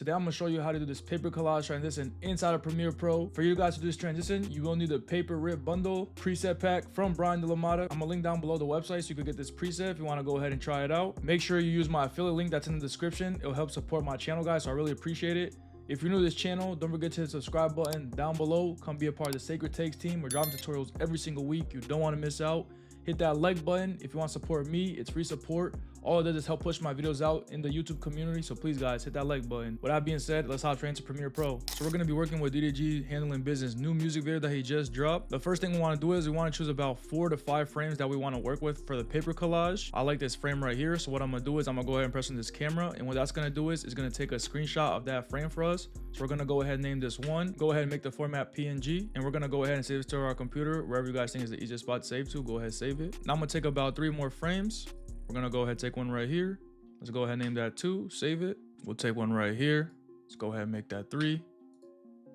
Today I'm gonna show you how to do this paper collage transition inside of Premiere Pro. For you guys to do this transition, you will need a paper rip bundle preset pack from Brian DeLaMata. I'm gonna link down below the website so you can get this preset if you wanna go ahead and try it out. Make sure you use my affiliate link that's in the description. It'll help support my channel, guys, so I really appreciate it. If you're new to this channel, don't forget to hit the subscribe button down below. Come be a part of the Sacredtakes team. We're dropping tutorials every single week. You don't wanna miss out. Hit that like button if you want to support me. It's free support. All it does is help push my videos out in the YouTube community. So please, guys, hit that like button. With that being said, let's hop straight into Premiere Pro. So we're going to be working with DDG Handling Business new music video that he just dropped. The first thing we want to do is we want to choose about 4 to 5 frames that we want to work with for the paper collage. I like this frame right here. So what I'm going to do is I'm going to go ahead and press on this camera. And what that's going to do is it's going to take a screenshot of that frame for us. So we're going to go ahead and name this one. Go ahead and make the format PNG. And we're going to go ahead and save this to our computer. Wherever you guys think is the easiest spot to save to, go ahead and save it. Now I'm going to take about 3 more frames. We're going to go ahead and take one right here. Let's go ahead and name that 2, save it. We'll take one right here. Let's go ahead and make that 3.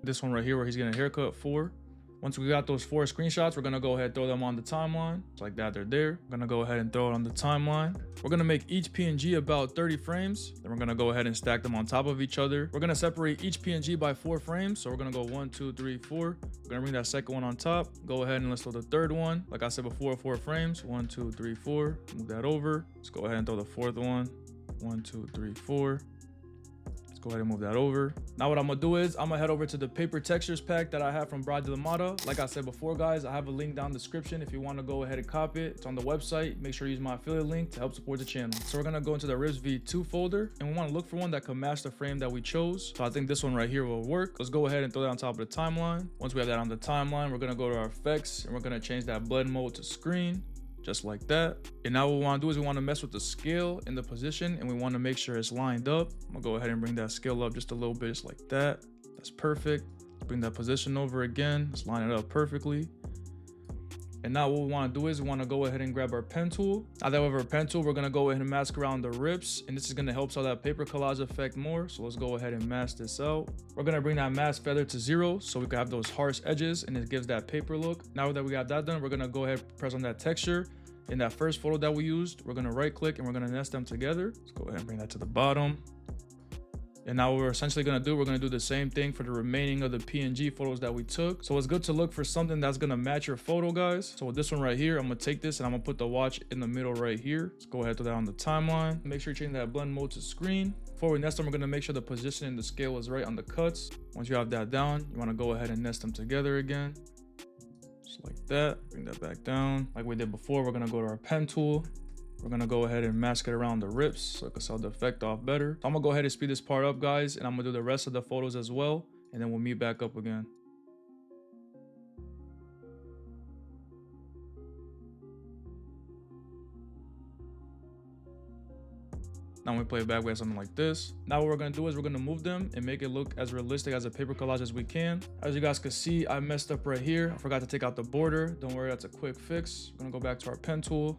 This one right here where he's getting a haircut, 4. Once we got those 4 screenshots, we're gonna go ahead and throw them on the timeline. Just like that, they're there. We're gonna go ahead and throw it on the timeline. We're gonna make each PNG about 30 frames. Then we're gonna go ahead and stack them on top of each other. We're gonna separate each PNG by 4 frames. So we're gonna go 1, 2, 3, 4. We're gonna bring that second one on top. Go ahead and let's throw the third one. Like I said before, 4 frames. 1, 2, 3, 4. Move that over. Let's go ahead and throw the 4th one. 1, 2, 3, 4. Let's go ahead and move that over. Now what I'm gonna do is I'm gonna head over to the paper textures pack that I have from Brian DeLaMata. Like I said before, guys, I have a link down in the description if you want to go ahead and copy it. It's on the website. Make sure you use my affiliate link to help support the channel. So we're gonna go into the Rips V2 folder and we want to look for one that can match the frame that we chose. So I think this one right here will work. Let's go ahead and throw that on top of the timeline. Once we have that on the timeline, we're gonna go to our effects and we're gonna change that blend mode to screen. Just like that. And now what we want to do is we want to mess with the scale and the position and we want to make sure it's lined up. I'm gonna go ahead and bring that scale up just a little bit, just like that. That's perfect. Bring that position over again. Let's line it up perfectly. And now what we want to do is we want to go ahead and grab our pen tool. Now that we have our pen tool, we're going to go ahead and mask around the rips. And this is going to help sell that paper collage effect more. So let's go ahead and mask this out. We're going to bring that mask feather to 0 so we can have those harsh edges and it gives that paper look. Now that we got that done, we're going to go ahead and press on that texture. In that first photo that we used, we're going to right click and we're going to nest them together. Let's go ahead and bring that to the bottom. And now what we're essentially going to do, we're going to do the same thing for the remaining of the PNG photos that we took. So it's good to look for something that's going to match your photo, guys. So with this one right here, I'm going to take this and I'm going to put the watch in the middle right here. Let's go ahead and throw that on the timeline. Make sure you change that blend mode to screen. Before we nest them, we're going to make sure the position and the scale is right on the cuts. Once you have that down, you want to go ahead and nest them together again. Just like that. Bring that back down. Like we did before, we're going to go to our pen tool. We're gonna go ahead and mask it around the rips so it can sell the effect off better. So I'm gonna go ahead and speed this part up, guys, and I'm gonna do the rest of the photos as well, and then we'll meet back up again. Now when we play it back, we have something like this. Now what we're gonna do is we're gonna move them and make it look as realistic as a paper collage as we can. As you guys can see, I messed up right here. I forgot to take out the border. Don't worry, that's a quick fix. We're gonna go back to our pen tool.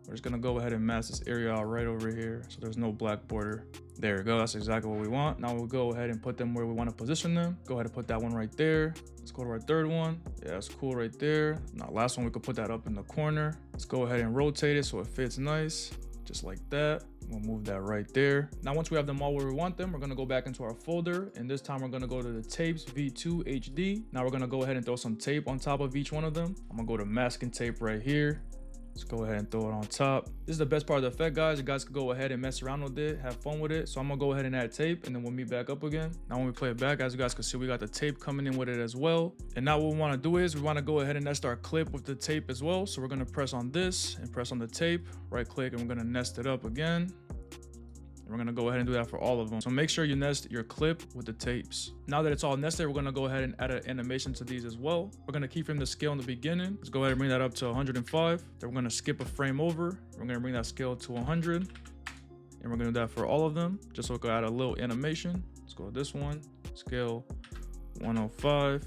We're just gonna go ahead and mask this area out right over here so there's no black border. There we go, that's exactly what we want. Now we'll go ahead and put them where we want to position them. Go ahead and put that one right there. Let's go to our third one. Yeah, that's cool right there. Now last one, we could put that up in the corner. Let's go ahead and rotate it so it fits nice, just like that. We'll move that right there. Now once we have them all where we want them, we're gonna go back into our folder, and this time we're gonna go to the tapes V2 HD. Now we're gonna go ahead and throw some tape on top of each one of them. I'm gonna go to masking tape right here. Let's go ahead and throw it on top. This is the best part of the effect, guys. You guys can go ahead and mess around with it, have fun with it. So I'm gonna go ahead and add tape and then we'll meet back up again. Now when we play it back, as you guys can see, we got the tape coming in with it as well. And now what we wanna do is we wanna go ahead and nest our clip with the tape as well. So we're gonna press on this and press on the tape, right click, and we're gonna nest it up again. And we're gonna go ahead and do that for all of them. So make sure you nest your clip with the tapes. Now that it's all nested, we're gonna go ahead and add an animation to these as well. We're gonna keyframe the scale in the beginning. Let's go ahead and bring that up to 105. Then we're gonna skip a frame over. We're gonna bring that scale to 100. And we're gonna do that for all of them, just so we can add a little animation. Let's go to this one, scale 105.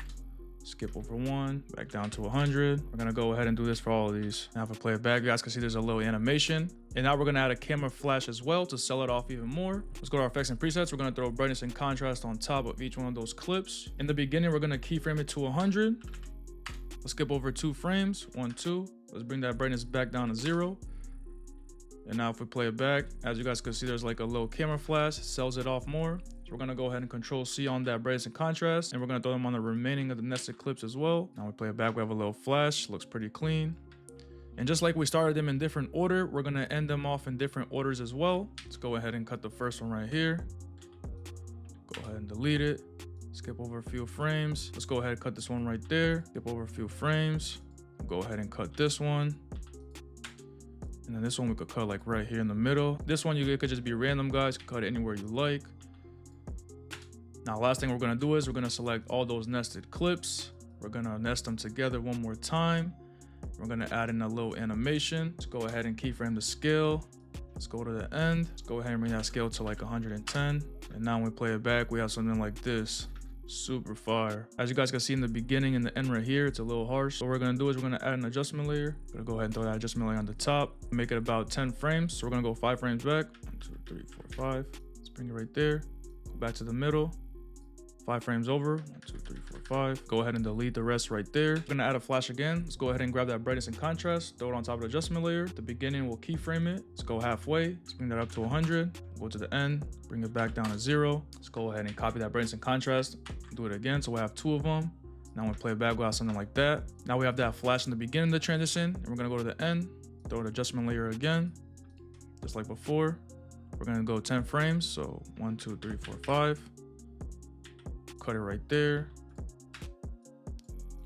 Skip over 1, back down to 100. We're gonna go ahead and do this for all of these. Now if I play it back, you guys can see there's a little animation. And now we're gonna add a camera flash as well to sell it off even more. Let's go to our effects and presets. We're gonna throw brightness and contrast on top of each one of those clips. In the beginning, we're gonna keyframe it to 100. Let's skip over 2 frames, 1, 2. Let's bring that brightness back down to 0. And now if we play it back, as you guys can see, there's like a little camera flash, sells it off more. So we're gonna go ahead and Control C on that brightness and contrast, and we're gonna throw them on the remaining of the nested clips as well. Now we play it back, we have a little flash, looks pretty clean. And just like we started them in different order, we're gonna end them off in different orders as well. Let's go ahead and cut the first one right here. Go ahead and delete it. Skip over a few frames. Let's go ahead and cut this one right there. Skip over a few frames. Go ahead and cut this one. And then this one we could cut like right here in the middle. This one it could just be random, guys. Cut it anywhere you like. Now, last thing we're gonna do is we're gonna select all those nested clips. We're gonna nest them together one more time. We're gonna add in a little animation. Let's go ahead and keyframe the scale. Let's go to the end. Let's go ahead and bring that scale to like 110. And now when we play it back, we have something like this. Super fire. As you guys can see in the beginning and the end right here, it's a little harsh. So what we're gonna do is we're gonna add an adjustment layer. We're gonna go ahead and throw that adjustment layer on the top. Make it about 10 frames. So we're gonna go 5 frames back. 1, 2, 3, 4, 5. Let's bring it right there. Go back to the middle. 5 frames over. 1, 2, 3, 4, 5. Go ahead and delete the rest right there. We're gonna add a flash again. Let's go ahead and grab that brightness and contrast. Throw it on top of the adjustment layer. At the beginning, we'll keyframe it. Let's go halfway. Let's bring that up to 100. Go to the end. Bring it back down to 0. Let's go ahead and copy that brightness and contrast. Do it again. So we'll have 2 of them. Now when we play it back, we'll have something like that. Now we have that flash in the beginning of the transition. And we're gonna go to the end. Throw the adjustment layer again. Just like before. We're gonna go 10 frames. So 1, 2, 3, 4, 5. Cut it right there.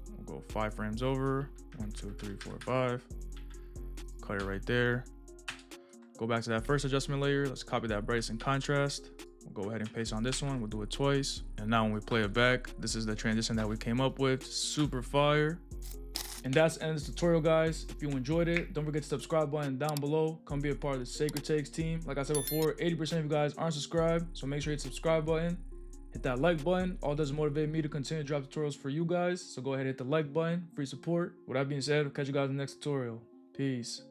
We'll go 5 frames over. 1, 2, 3, 4, 5. Cut it right there. Go back to that first adjustment layer. Let's copy that brightness and contrast. We'll go ahead and paste on this one. We'll do it twice. And now when we play it back, this is the transition that we came up with. Super fire. And that's the end of this tutorial, guys. If you enjoyed it, don't forget to subscribe button down below. Come be a part of the Sacredtakes team. Like I said before, 80% of you guys aren't subscribed. So make sure you hit the subscribe button. Hit that like button. All does motivate me to continue to drop tutorials for you guys. So go ahead and hit the like button. Free support. With that being said, I'll catch you guys in the next tutorial. Peace.